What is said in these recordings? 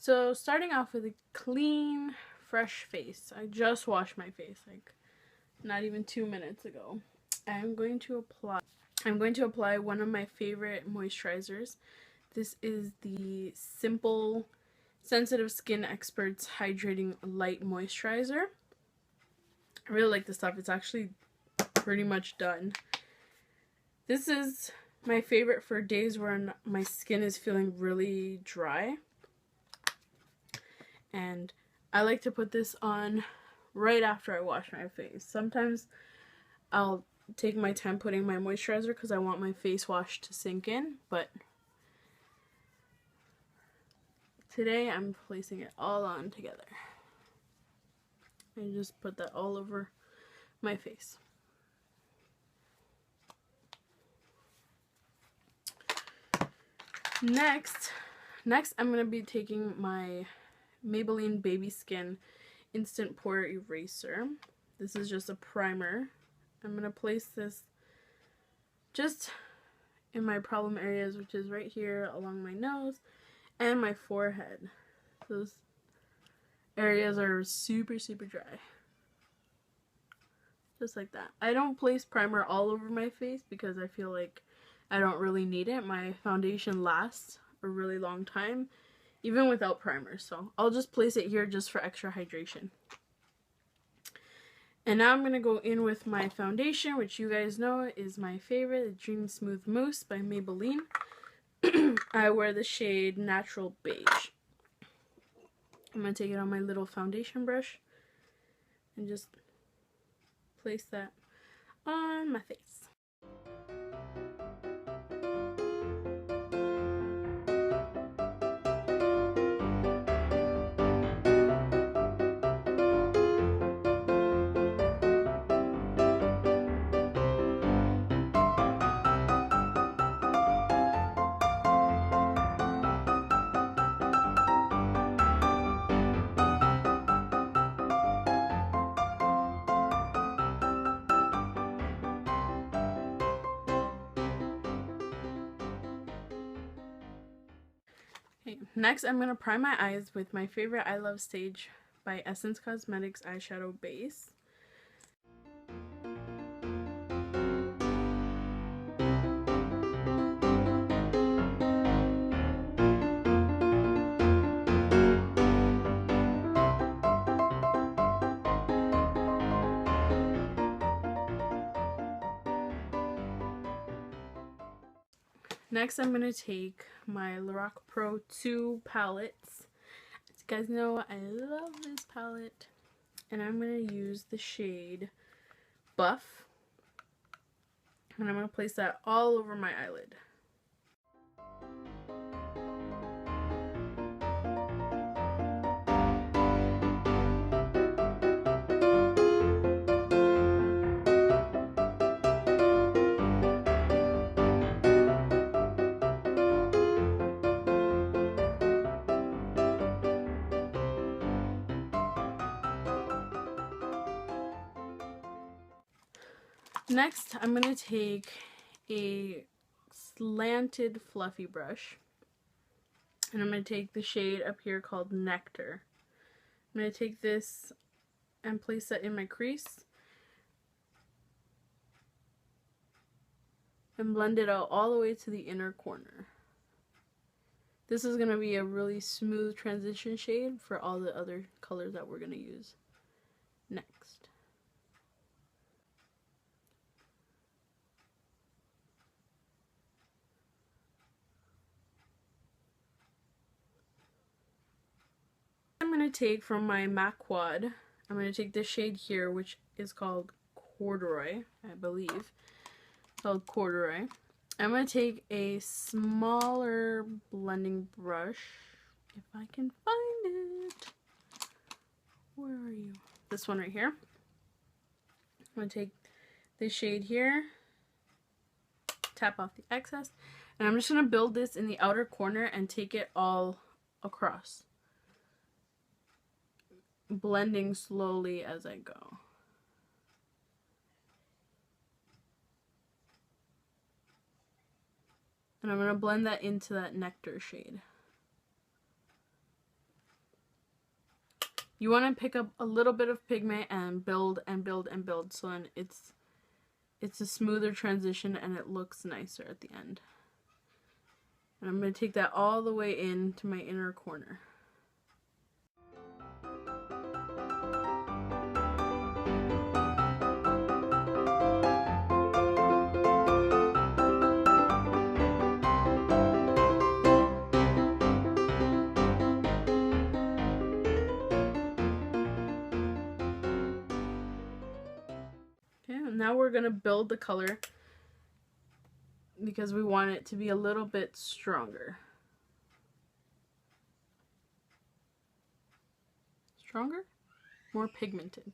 So starting off with a clean, fresh face. I just washed my face like not even 2 minutes ago. I'm going to apply one of my favorite moisturizers. This is the Simple Sensitive Skin Experts Hydrating Light Moisturizer. I really like this stuff. It's actually pretty much done. This is my favorite for days where my skin is feeling really dry. And I like to put this on right after I wash my face. Sometimes I'll take my time putting my moisturizer because I want my face wash to sink in, but today I'm placing it all on together. I just put that all over my face. Next I'm going to be taking my Maybelline Baby Skin Instant Pore Eraser. This is just a primer. I'm going to place this just in my problem areas, which is right here along my nose and my forehead. Those areas are super dry. Just like that. I don't place primer all over my face because I feel like I don't really need it. My foundation lasts a really long time, even without primer. So I'll just place it here just for extra hydration. And now I'm going to go in with my foundation, which you guys know is my favorite, the Dream Smooth Mousse by Maybelline. I wear the shade Natural Beige. I'm going to take it on my little foundation brush and just place that on my face. Okay, next I'm going to prime my eyes with my favorite I Love Stage by Essence Cosmetics eyeshadow base. Next, I'm going to take my Lorac Pro 2 palettes. As you guys know, I love this palette. And I'm going to use the shade Buff. And I'm going to place that all over my eyelid. Next, I'm going to take a slanted fluffy brush, and I'm going to take the shade up here called Nectar. I'm going to take this and place that in my crease and blend it out all the way to the inner corner. This is going to be a really smooth transition shade for all the other colors that we're going to use next. I'm going to take from my MAC Quad, I'm going to take this shade here, which is called Corduroy, I believe. It's called Corduroy. I'm going to take a smaller blending brush, if I can find it. Where are you? This one right here. I'm going to take this shade here, tap off the excess, and I'm just going to build this in the outer corner and take it all across, blending slowly as I go. And I'm going to blend that into that Nectar shade. You want to pick up a little bit of pigment and build and build and build, so then it's a smoother transition and it looks nicer at the end. And I'm going to take that all the way into my inner corner. Now we're going to build the color because we want it to be a little bit stronger. Stronger? More pigmented.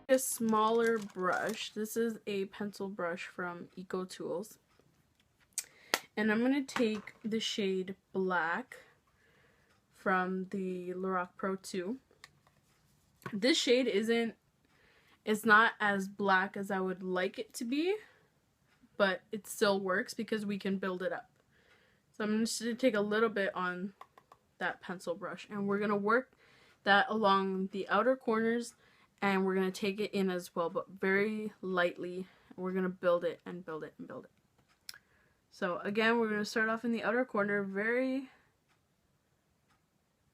A smaller brush. This is a pencil brush from Eco Tools. And I'm going to take the shade Black from the Lorac Pro 2. This shade it's not as black as I would like it to be, but it still works because we can build it up. So I'm just going to take a little bit on that pencil brush, and we're going to work that along the outer corners, and we're going to take it in as well, but very lightly. We're going to build it and build it and build it. So again, we're going to start off in the outer corner, very,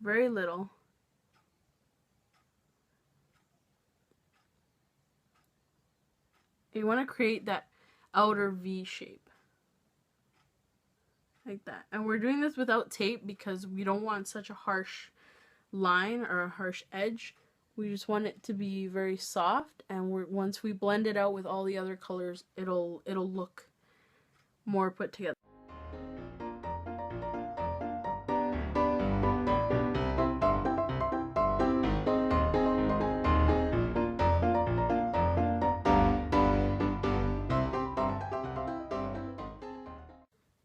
very little. You want to create that outer V shape. Like that. And we're doing this without tape because we don't want such a harsh line or a harsh edge. We just want it to be very soft, and once we blend it out with all the other colors, it'll look more put together.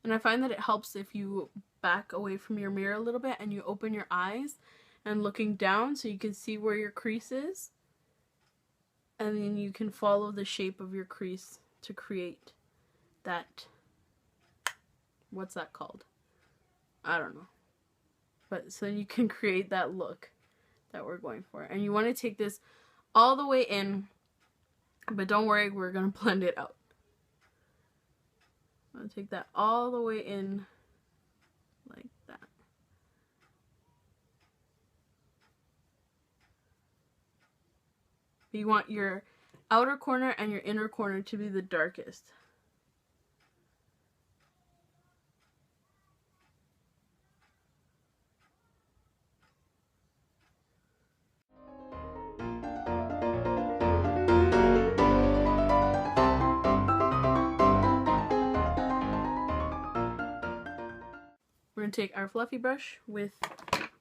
And I find that it helps if you back away from your mirror a little bit and you open your eyes and looking down so you can see where your crease is. And then you can follow the shape of your crease to create that, what's that called? I don't know. But so you can create that look that we're going for. And you want to take this all the way in, but don't worry, we're going to blend it out. I'm going to take that all the way in like that. You want your outer corner and your inner corner to be the darkest. We're going to take our fluffy brush with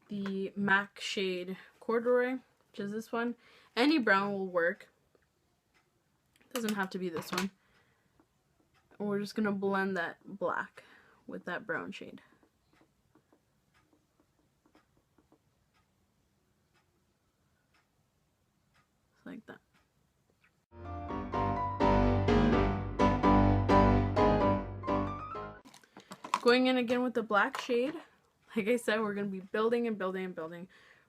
the MAC shade Corduroy, which is this one. Any brown will work. It doesn't have to be this one. And we're just going to blend that black with that brown shade. Like that. Going in again with the black shade. Like I said, we're going to be building and building and building.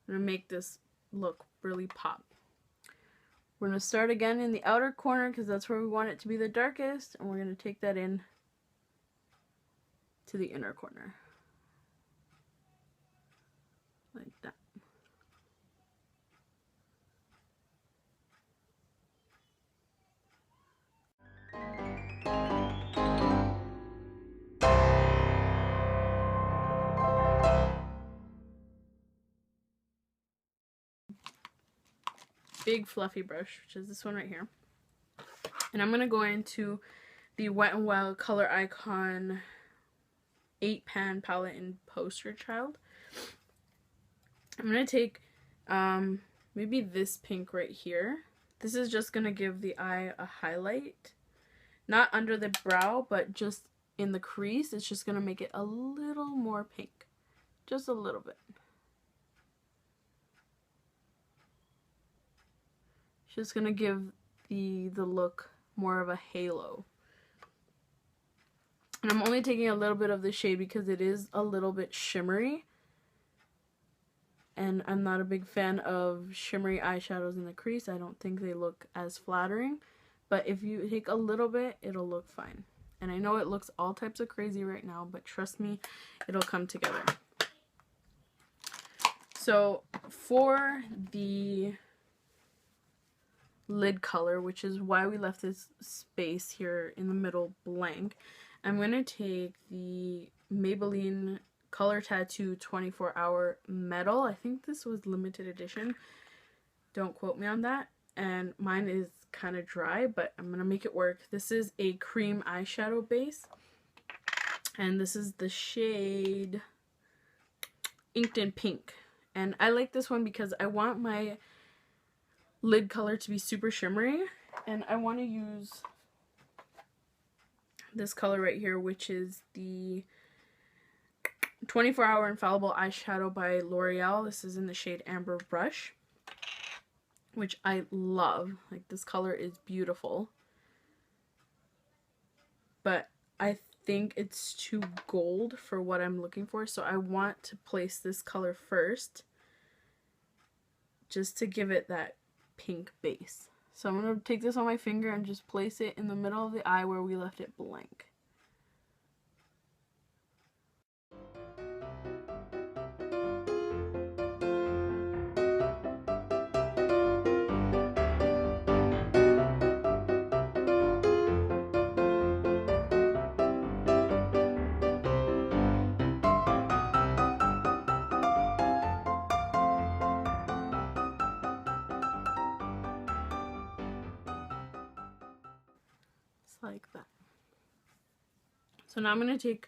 We're going to make this look really pop. We're going to start again in the outer corner because that's where we want it to be the darkest. And we're going to take that in to the inner corner. Like that. Big fluffy brush, which is this one right here. And I'm going to go into the Wet n Wild Color Icon 8-pan palette in Poster Child. I'm going to take maybe this pink right here. This is just going to give the eye a highlight. Not under the brow, but just in the crease. It's just going to make it a little more pink. Just a little bit. Just going to give the look more of a halo. And I'm only taking a little bit of the shade because it is a little bit shimmery. And I'm not a big fan of shimmery eyeshadows in the crease. I don't think they look as flattering. But if you take a little bit, it'll look fine. And I know it looks all types of crazy right now, but trust me, it'll come together. So for the lid color, which is why we left this space here in the middle blank, I'm going to take the Maybelline Color Tattoo 24-Hour Metal. I think this was limited edition. Don't quote me on that. And mine is kind of dry, but I'm going to make it work. This is a cream eyeshadow base. And this is the shade Inked in Pink. And I like this one because I want my lid color to be super shimmery. And I want to use this color right here, which is the 24-Hour Infallible Eyeshadow by L'Oreal. This is in the shade Amber Brush, which I love. Like, this color is beautiful. But I think it's too gold for what I'm looking for, so I want to place this color first just to give it that pink base. So I'm going to take this on my finger and just place it in the middle of the eye where we left it blank. Like that. So now I'm going to take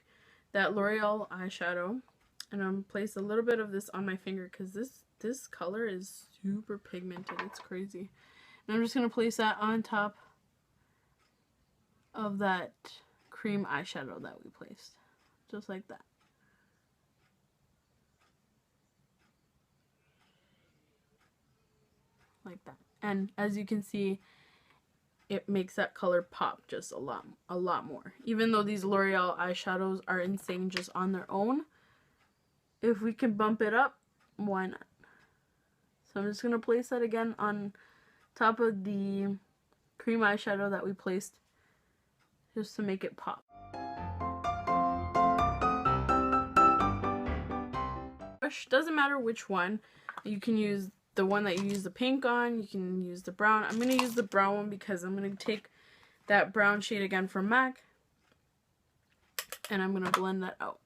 that L'Oreal eyeshadow and I'm going to place a little bit of this on my finger because this color is super pigmented. It's crazy. And I'm just going to place that on top of that cream eyeshadow that we placed. Just like that. Like that. And as you can see, it makes that color pop just a lot more. Even though these L'Oreal eyeshadows are insane just on their own, if we can bump it up, why not? So I'm just going to place that again on top of the cream eyeshadow that we placed just to make it pop. Brush, doesn't matter which one. You can use the one that you use the pink on, you can use the brown. I'm going to use the brown one because I'm going to take that brown shade again from MAC and I'm going to blend that out.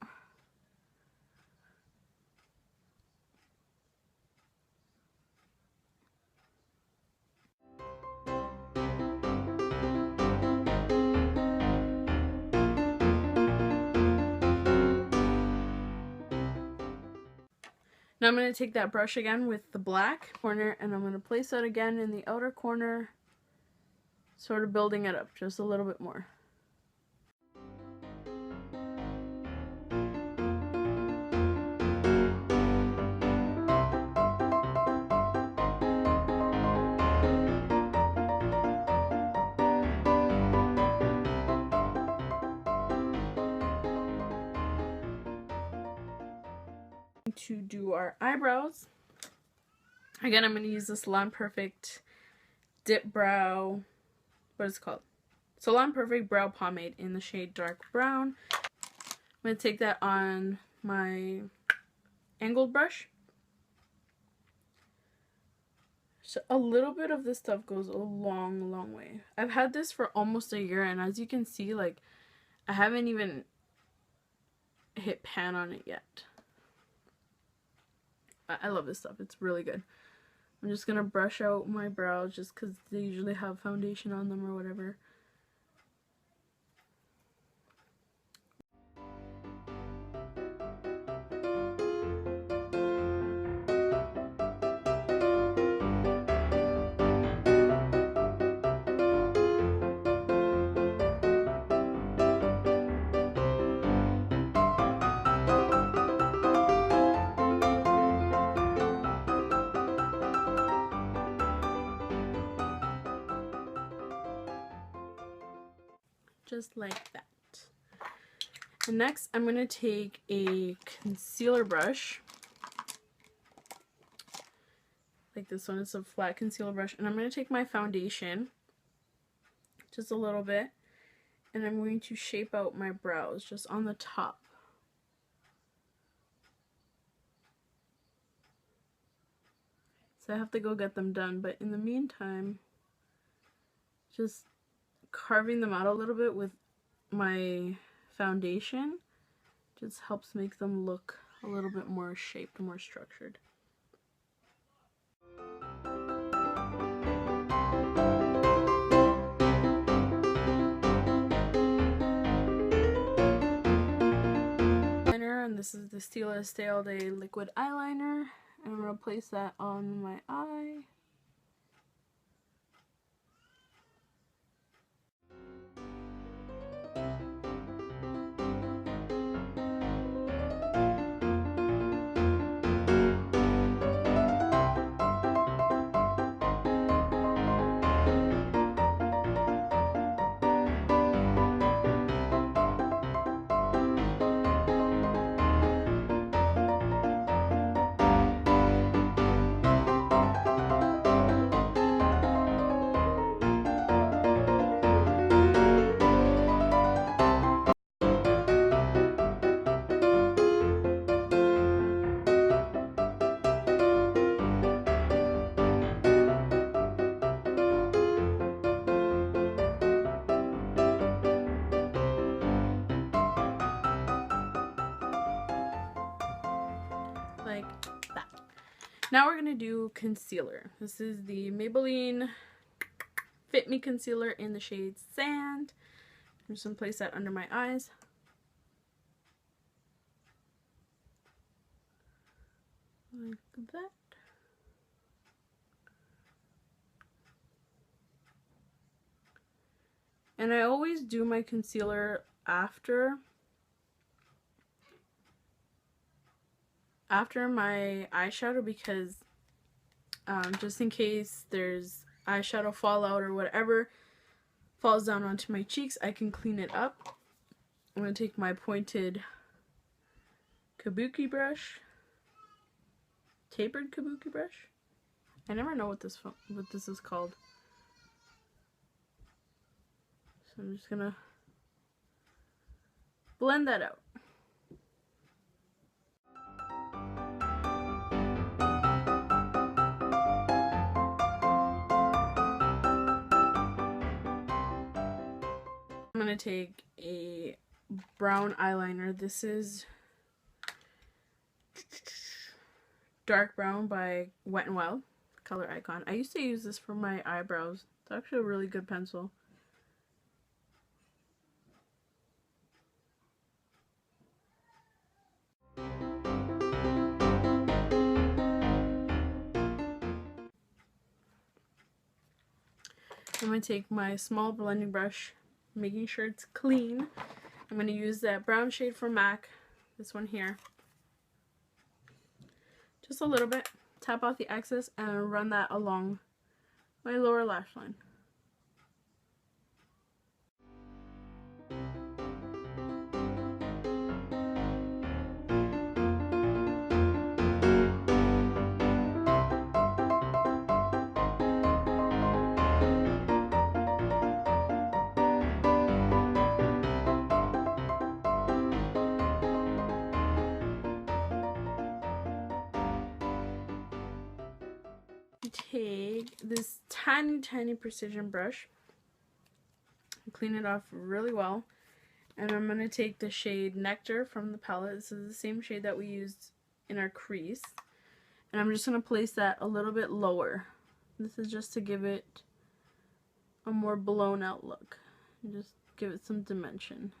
Now I'm going to take that brush again with the black corner and I'm going to place that again in the outer corner, sort of building it up just a little bit more. To do our eyebrows, again I'm going to use the Salon Perfect Dip Brow, what is it called? Salon Perfect Brow Pomade in the shade Dark Brown. I'm going to take that on my angled brush. So a little bit of this stuff goes a long way. I've had this for almost a year and as you can see, like, I haven't even hit pan on it yet. I love this stuff. It's really good. I'm just going to brush out my brows just because they usually have foundation on them or whatever. just like that. And next I'm going to take a concealer brush, like this one. It's a flat concealer brush, and I'm going to take my foundation, just a little bit, and I'm going to shape out my brows just on the top. So I have to go get them done, but in the meantime, just carving them out a little bit with my foundation just helps make them look a little bit more shaped, more structured. And this is the Stila Stay All Day liquid eyeliner, and I'm going to place that on my eye. Like that. Now we're gonna do concealer. This is the Maybelline Fit Me concealer in the shade Sand. I'm just gonna place that under my eyes. Like that. And I always do my concealer after my eyeshadow, because just in case there's eyeshadow fallout or whatever falls down onto my cheeks, I can clean it up. I'm going to take my pointed kabuki brush, tapered kabuki brush. I never know what this is called. So I'm just going to blend that out. I'm going to take a brown eyeliner. This is Dark Brown by Wet n Wild, Color Icon. I used to use this for my eyebrows. It's actually a really good pencil. I'm going to take my small blending brush, making sure it's clean. I'm going to use that brown shade from MAC, this one here. Just a little bit. Tap out the excess and run that along my lower lash line. Take this tiny precision brush and clean it off really well, and I'm going to take the shade Nectar from the palette. This is the same shade that we used in our crease, and I'm just going to place that a little bit lower. This is just to give it a more blown out look and just give it some dimension.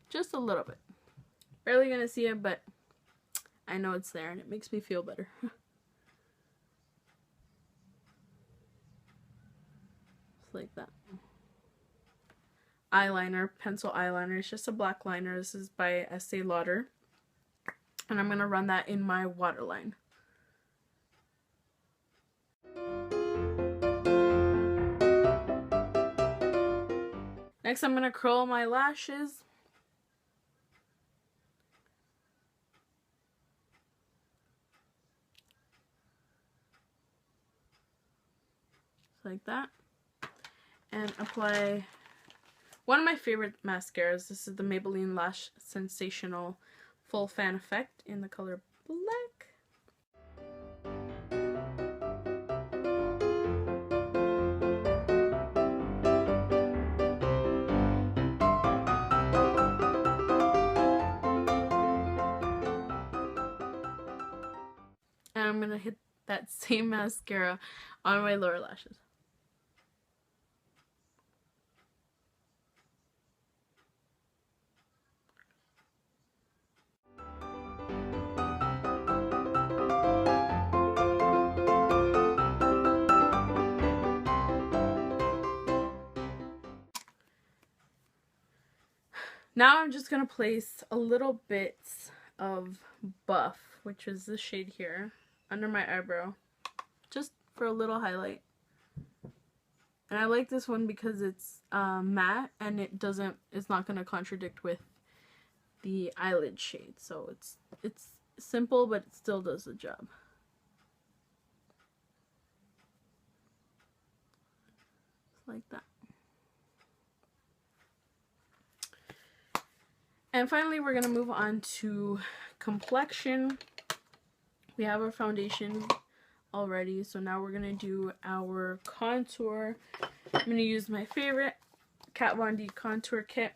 Just a little bit. Barely gonna see it, but I know it's there and it makes me feel better. Just like that. Eyeliner, pencil eyeliner. It's just a black liner. This is by Estee Lauder. And I'm gonna run that in my waterline. Next, I'm going to curl my lashes. Like that. And apply one of my favorite mascaras. This is the Maybelline Lash Sensational Full Fan Effect in the color black. And I'm going to hit that same mascara on my lower lashes. Now I'm just going to place a little bit of Buff, which is this shade here, under my eyebrow, just for a little highlight. And I like this one because it's matte and it's not going to contradict with the eyelid shade. So it's simple, but it still does the job. Like that. And finally, we're going to move on to complexion. We have our foundation already, so now we're going to do our contour. I'm going to use my favorite Kat Von D contour kit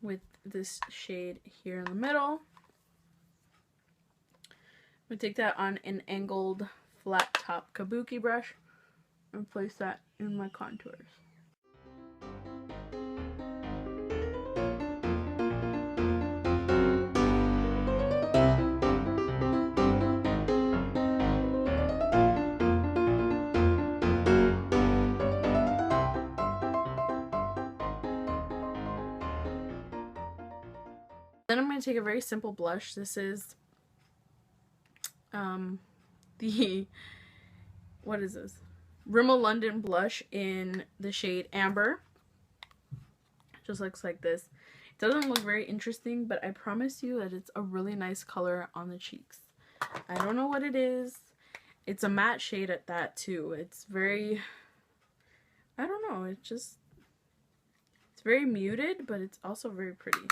with this shade here in the middle. I'm going to take that on an angled flat top kabuki brush and place that in my contours. Then I'm going to take a very simple blush. This is what is this? Rimmel London blush in the shade Amber. Just looks like this. It doesn't look very interesting, but I promise you that it's a really nice color on the cheeks. I don't know what it is. It's a matte shade at that too. It's very, I don't know, it's very muted, but it's also very pretty.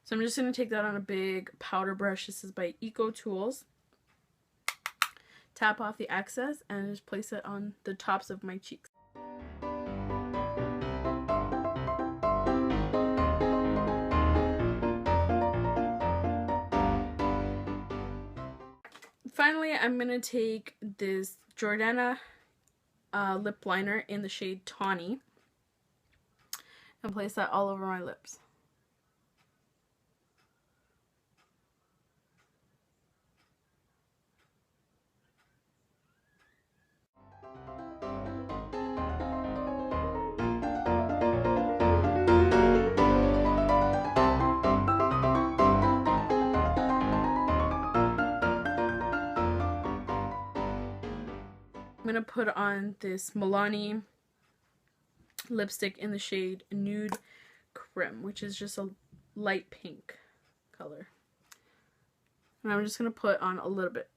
So I'm just going to take that on a big powder brush. This is by Eco Tools. Tap off the excess and just place it on the tops of my cheeks. Finally, I'm going to take this Jordana lip liner in the shade Tawny and place that all over my lips. I'm going to put on this Milani lipstick in the shade Nude Creme, which is just a light pink color. And I'm just going to put on a little bit.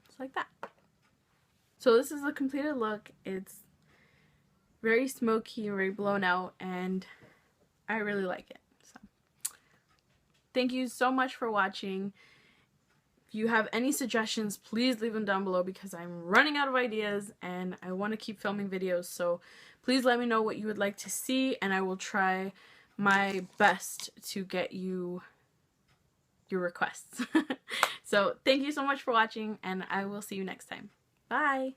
Just like that. So this is the completed look. It's very smoky, very blown out, and I really like it. Thank you so much for watching. If you have any suggestions, please leave them down below because I'm running out of ideas and I want to keep filming videos. So please let me know what you would like to see and I will try my best to get you your requests. So thank you so much for watching and I will see you next time. Bye!